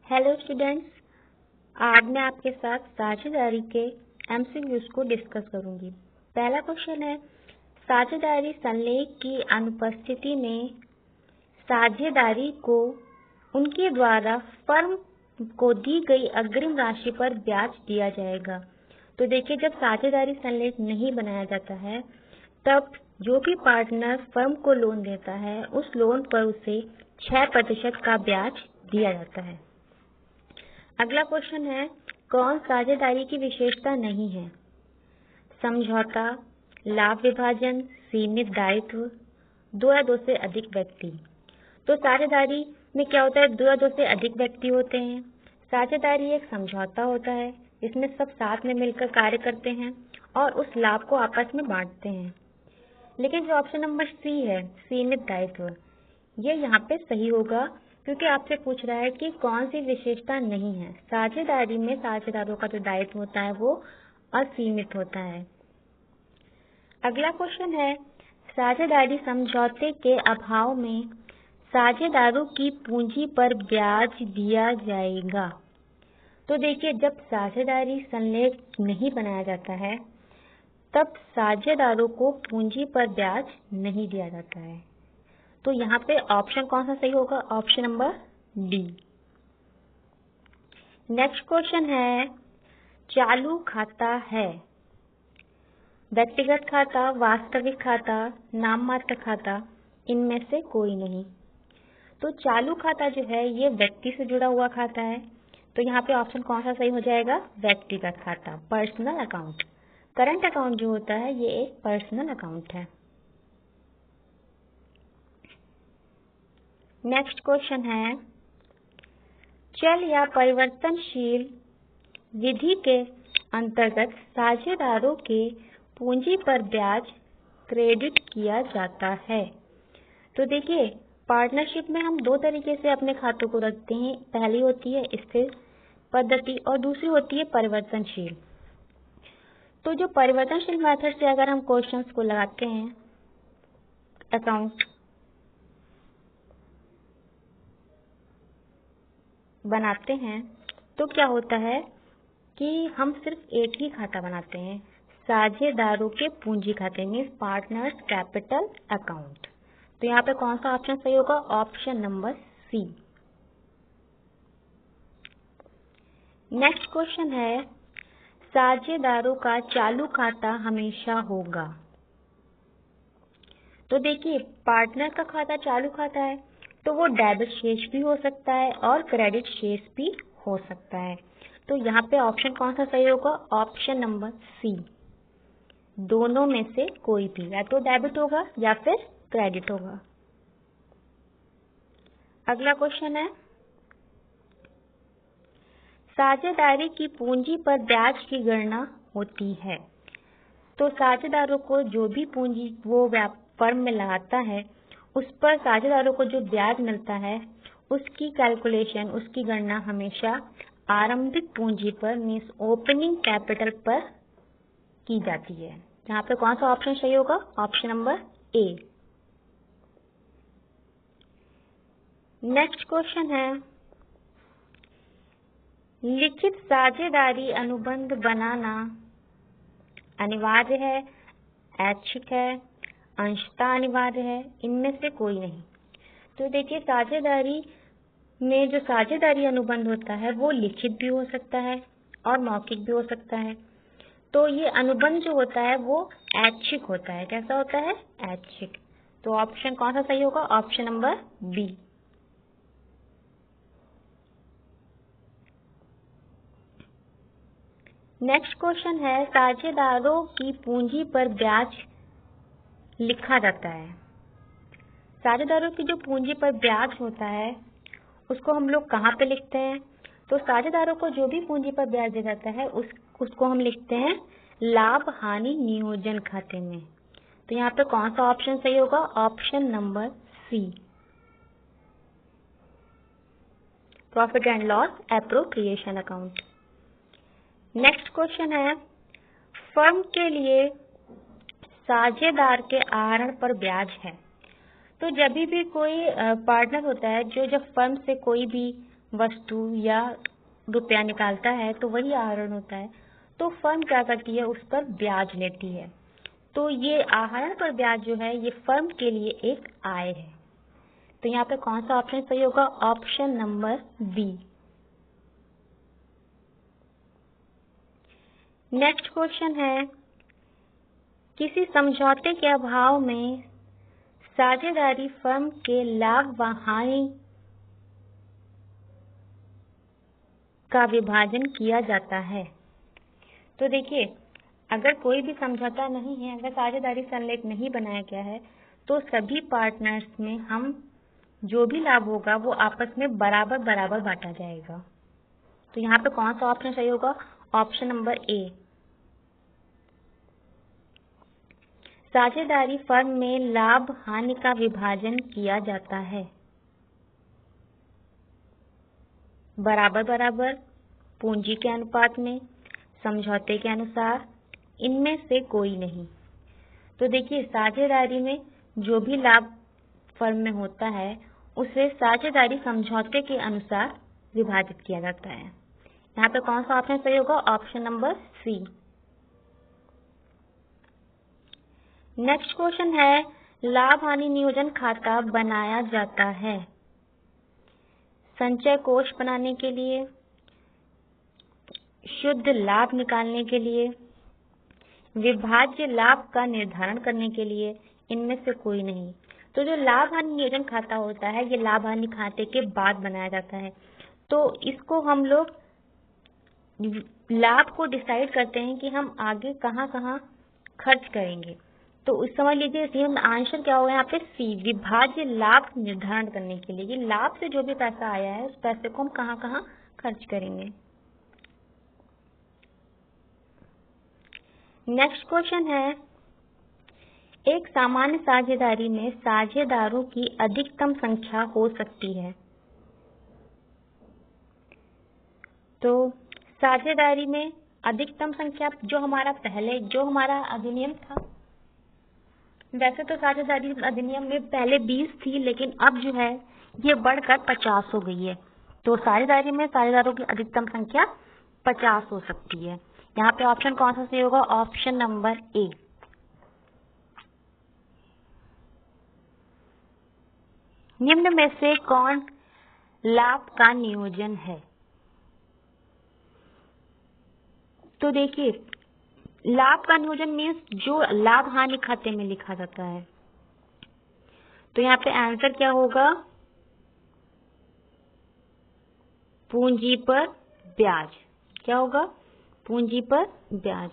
Hello students, आज मैं आपके साथ साझेदारी के एमसीक्यूज को डिस्कस करूंगी। पहला क्वेश्चन है, साझेदारी संलेख की अनुपस्थिति में साझेदारी को उनके द्वारा फर्म को दी गई अग्रिम राशि पर ब्याज दिया जाएगा। तो देखिए, जब साझेदारी संलेख नहीं बनाया जाता है तब जो भी पार्टनर फर्म को लोन देता है उस लोन पर उसे 6% का ब्याज दिया जाता है। अगला क्वेश्चन है, कौन साझेदारी की विशेषता नहीं है? समझौता, लाभ विभाजन, सीमित दायित्व, 2 या 2 से अधिक व्यक्ति। तो साझेदारी में क्या होता है? 2 या 2 से अधिक व्यक्ति होते हैं। साझेदारी एक समझौता होता है, इसमें सब साथ में मिलकर कार्य करते हैं और उस लाभ को आपस में बांटते हैं। लेकिन जो ऑप्शन नंबर सी है, सीमित दायित्व, ये यहाँ पे सही होगा क्योंकि आपसे पूछ रहा है कि कौन सी विशेषता नहीं है। साझेदारी में साझेदारों का जो दायित्व होता है वो असीमित होता है। अगला क्वेश्चन है, साझेदारी समझौते के अभाव में साझेदारों की पूंजी पर ब्याज दिया जाएगा। तो देखिए, जब साझेदारी संलेख नहीं बनाया जाता है तब साझेदारों को पूंजी पर ब्याज नहीं दिया जाता है। तो यहाँ पे ऑप्शन कौन सा सही होगा? Option number D. Next question है, चालू खाता है, व्यक्तिगत खाता, वास्तविक खाता, नाम मात्र खाता, इनमें से कोई नहीं। तो चालू खाता जो है ये व्यक्ति से जुड़ा हुआ खाता है, तो यहाँ पे ऑप्शन कौन सा सही हो जाएगा? व्यक्तिगत खाता, पर्सनल अकाउंट। करंट अकाउंट जो होता है ये एक पर्सनल अकाउंट है। नेक्स्ट क्वेश्चन है, चल या परिवर्तनशील विधि के अंतर्गत साझेदारों के पूंजी पर ब्याज क्रेडिट किया जाता है। तो देखिए, पार्टनरशिप में हम 2 तरीके से अपने खातों को रखते हैं। पहली होती है स्थिर पद्धति और दूसरी होती है परिवर्तनशील। तो जो परिवर्तनशील मेथड से अगर हम क्वेश्चंस को लगाते हैं, अकाउंट बनाते हैं, तो क्या होता है कि हम सिर्फ एक ही खाता बनाते हैं, साझेदारों के पूंजी खाते में, पार्टनर्स कैपिटल अकाउंट। तो यहाँ पे कौन सा ऑप्शन सही होगा? Option number C. Next question है, साझेदारों का चालू खाता हमेशा होगा। तो देखिए, पार्टनर का खाता चालू खाता है तो वो डेबिट शेष भी हो सकता है और क्रेडिट शेष भी हो सकता है। तो यहाँ पे ऑप्शन कौन सा सही होगा? ऑप्शन नंबर सी, दोनों में से कोई भी, या तो डेबिट होगा या फिर क्रेडिट होगा। अगला क्वेश्चन है, साझेदारी की पूंजी पर ब्याज की गणना होती है। तो साझेदारों को जो भी पूंजी वो फर्म में लगाता है उस पर साझेदारों को जो ब्याज मिलता है उसकी कैलकुलेशन, उसकी गणना हमेशा आरंभिक पूंजी पर, मीन्स ओपनिंग कैपिटल पर की जाती है। यहाँ पे कौन सा ऑप्शन सही होगा? Option number A. Next question है, लिखित साझेदारी अनुबंध बनाना अनिवार्य है, ऐच्छिक है, अंशतः अनिवार्य है, इनमें से कोई नहीं। तो देखिए, साझेदारी में जो साझेदारी अनुबंध होता है वो लिखित भी हो सकता है और मौखिक भी हो सकता है। तो ये अनुबंध जो होता है वो ऐच्छिक होता है। कैसा होता है? ऐच्छिक। तो ऑप्शन कौन सा सही होगा? Option number B. Next question है, साझेदारों की पूंजी पर ब्याज लिखा जाता है। साझेदारों की जो पूंजी पर ब्याज होता है उसको हम लोग कहाँ पे लिखते हैं? तो साझेदारों को जो भी पूंजी पर ब्याज दिया जाता है उसको हम लिखते हैं लाभ हानि नियोजन खाते में। तो यहाँ पे कौन सा ऑप्शन सही होगा? Option number C, profit and loss appropriation account. Next question है, फर्म के लिए साझेदार के आहरण पर ब्याज है। तो जब भी कोई पार्टनर होता है जो जब फर्म से कोई भी वस्तु या रुपया निकालता है तो वही आहरण होता है। तो फर्म क्या करती है, उस पर ब्याज लेती है। तो ये आहरण पर ब्याज जो है ये फर्म के लिए एक आय है। तो यहाँ पे कौन सा ऑप्शन सही होगा, option number B. Next question है, किसी समझौते के अभाव में साझेदारी फर्म के लाभ व हानि का विभाजन किया जाता है। तो देखिए, अगर कोई भी समझौता नहीं है, अगर साझेदारी संलेख नहीं बनाया गया है, तो सभी पार्टनर्स में हम जो भी लाभ होगा वो आपस में बराबर बराबर बांटा जाएगा। तो यहाँ पे कौन सा ऑप्शन सही होगा, ऑप्शन नंबर ए। साझेदारी फर्म में लाभ हानि का विभाजन किया जाता है बराबर बराबर, पूंजी के अनुपात में, समझौते के अनुसार, इनमें से कोई नहीं। तो देखिए, साझेदारी में जो भी लाभ फर्म में होता है उसे साझेदारी समझौते के अनुसार विभाजित किया जाता है। यहाँ पे कौन सा ऑप्शन सही होगा, option number C. Next question है, लाभ हानि नियोजन खाता बनाया जाता है संचय कोष बनाने के लिए, शुद्ध लाभ निकालने के लिए, विभाज्य लाभ का निर्धारण करने के लिए, इनमें से कोई नहीं। तो जो लाभ हानि नियोजन खाता होता है ये लाभ हानि खाते के बाद बनाया जाता है। तो इसको हम लोग लाभ को डिसाइड करते हैं कि हम आगे कहाँ कहाँ खर्च करेंगे। तो समझ लीजिए इसमें आंसर क्या होगा यहाँ पे, सी, विभाज्य लाभ निर्धारण करने के लिए। ये लाभ से जो भी पैसा आया है उस पैसे को हम कहाँ कहाँ खर्च करेंगे। नेक्स्ट क्वेश्चन है, एक सामान्य साझेदारी में साझेदारों की अधिकतम संख्या हो सकती है। तो साझेदारी में अधिकतम संख्या जो हमारा अधिनियम था, वैसे तो साझेदारी अधिनियम में पहले 20 थी, लेकिन अब जो है ये बढ़कर 50 हो गई है। तो साझेदारी में साझेदारों की अधिकतम संख्या 50 हो सकती है। यहाँ पे ऑप्शन कौन सा सही होगा, ऑप्शन नंबर ए। निम्न में से कौन लाभ का नियोजन है। तो देखिए, लाभ का नियोजन मीन्स जो लाभ हानि खाते में लिखा जाता है। तो यहाँ पे आंसर क्या होगा, पूंजी पर ब्याज। क्या होगा, पूंजी पर ब्याज।